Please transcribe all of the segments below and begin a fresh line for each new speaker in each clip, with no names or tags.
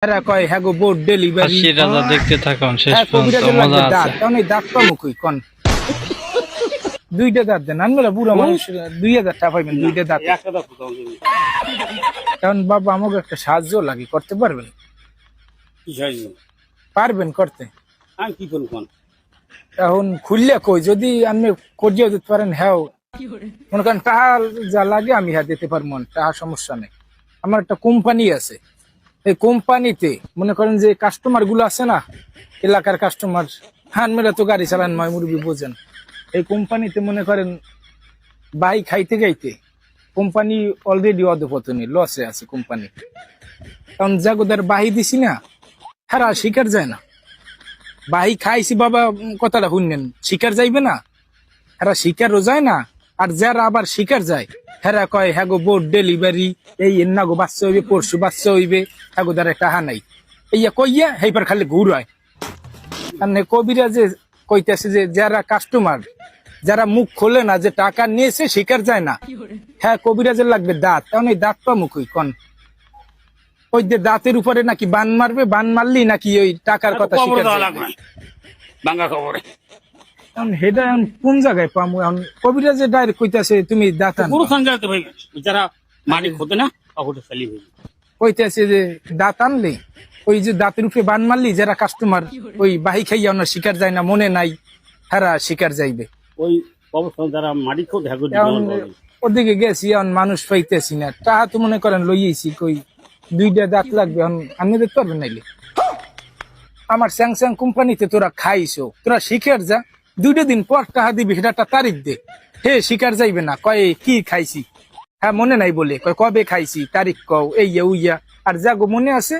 এরা কয় হ্যাঁ গো বোর্ড ডেলিভারি
সেটা তো দেখতে থাকুন শেষ
হ্যাঁ
পর্যন্ত
কবিরাজের
মজা
লাগবে
আছে।
দাঁত কারণ এই দাঁত পামুকুই কন দুইটা দাঁত দেন আমরা বুড়ো মানুষ 2000 টাকা পাইবেন দুইটা দাঁত কারণ বাবা আমাকে একটা সাহায্য লাগে করতে পারবেন পারবেন করতে
আমি কি করবো কোন
এখন খুললে কই যদি আপনি করিয়ে দিতে পারেন হ্যাঁ মনে করেন টাকা যা লাগে আমি হ্যাঁ দিতে পারবো টাকা সমস্যা নেই আমার একটা কোম্পানি আছে এই কোম্পানিতে মনে করেন যে কাস্টমার গুলো আছে না এলাকার কাস্টমার হান মেরা তো গাড়ি চালান ময় মুরবি বোঝেন এই কোম্পানিতে মনে করেন বাই খাইতে গাইতে কোম্পানি অলরেডি অধপতনে লসে আছে কোম্পানি কারণ জাগোদার বাহি দিছি না হারা শিকার যায় না বাহি খাইছি বাবা কথাটা শুনলেন শিকার যাইবে না এরা শিকারও যায় না আর যারা আবার শিকার যায় হেরা কয় হ্যাঁ গো বোর্ড ডেলিভারি এই না গো বাচ্চা হইবে পরশু বাচ্চা হইবে হ্যাঁ গো দ্বারা টাহা নাই এইয়া কইয়া হেইবার খালি ঘুরায় আর কবিরা যে কইতেছে যে যারা কাস্টমার যারা মুখ খোলে না যে টাকা নিয়েছে শিকার যায় না হ্যাঁ কবিরাজের লাগবে দাঁত কারণ এই দাঁত পা মুখই কন ওই যে দাঁতের উপরে নাকি বান মারবে বান মারলি নাকি ওই টাকার কথা শিকার যাবে।
বাংলা খবরে
এখন হেডা এখন কোন জায়গায় পামু এখন কবিরাজে ডাইরেক্ট কইতাছে তুমি দাঁত আনো
পুরো সঞ্জয় তো ভাই যারা মালিক হতে না ওটা চালি হয়ে
কইতেছে যে দাঁত আনলে ওই যে দাঁতের উপরে বান মারলি যারা কাস্টমার ওই বাহি খাইয়া ওনার শিকার যায় না মনে নাই হারা শিকার যাইবে
ওই অবস্থা যারা মালিক হতে
এখন ওদিকে গেছি এখন মানুষ পাইতেছি না টাহা তো মনে করেন লইয়েছি কই দুইটা দাঁত লাগবে এখন আমি দেখতে পারবেন নাইলে আমার স্যাংস্যাং কোম্পানিতে তোরা খাইছো তোরা শিকার যা দুইটা দিন পর টাহা দিবি সেটা একটা তারিখ দে হে শিকার যাইবে না কয় কি খাইছি হ্যাঁ মনে নাই বলে কয় কবে খাইছি তারিখ কও এই উইয়া আর যাগো মনে আছে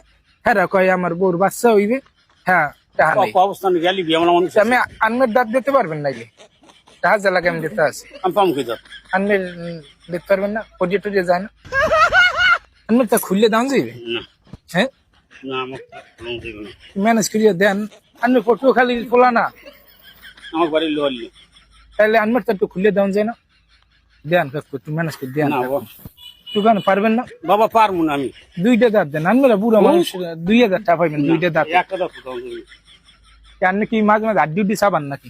হ্যাঁ কয় আমার বউর বাচ্চা হইবে হ্যাঁ টাহা নাই
অবস্থানে গেলি বিয়ামলা মানুষ
আমি আনমের দাঁত দিতে পারবেন নাইলে টাহা যা লাগে আমি দিতে আছে
আমি পাম কে দাও
আনমের দিতে পারবেন না পটিয়ে টটিয়ে যায় না আনমের তা খুললে দাম যাইবে
না
হ্যাঁ
না আমার লোন দেবে না
ম্যানেজ করিয়ে দেন আনমের পটুয়া খালি খোলা না
আমার বাড়ির লোহালি
তাহলে আনমের তো একটু খুলে দেওয়া যায় না দেন কাকু একটু ম্যানেজ করে দেন
না
দোকানে পারবেন না
বাবা পারবো না আমি
দুইটা দাঁত দেন আনমেরা বুড়ো মানুষ 2000 টাকা পাইবেন দুইটা দাঁত
একটা দাও
আপনি কি মাঝে মাঝে হাড্ডি উড্ডি চাবান নাকি